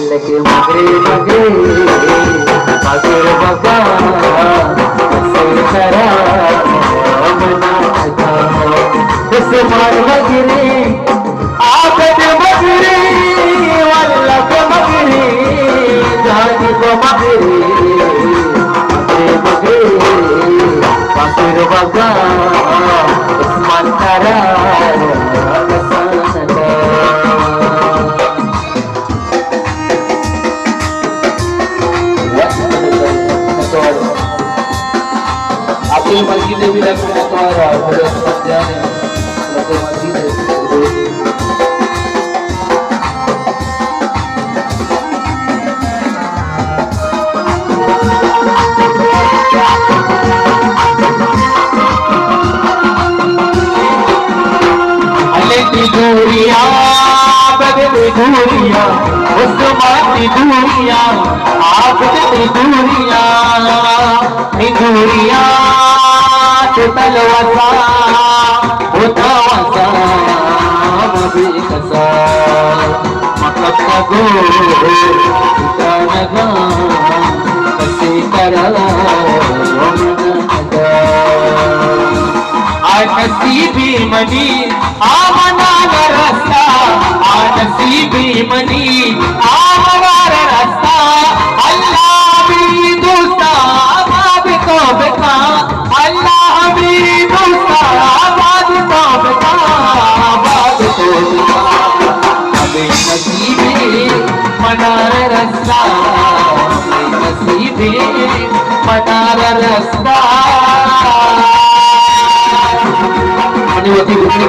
के मगरे मगरे मगर बगा कसे करा मना उस्मान मगरे आबद मगरे वल्ला के मगरे जानी को मगरे मगरे मगर बगा उस्मान करा आपली मलकी देवीला दूरिया बदली दूरिया उस्मानी दूरिया आबदी दूरिया दूरिया तलवसा होता वसा मबी कसा मक्का गो नगा कसे करा नसीबी मनी आमना रस्ता नसीबी मनी आमना रस्ता अल्लाह भी दूसरा बाब को बेका अल्लाह भी दूसरा बाब को बेका बाब को बेका हमें नसीबी मनार रस्ता नसीबी मनार रस्ता होती बुकली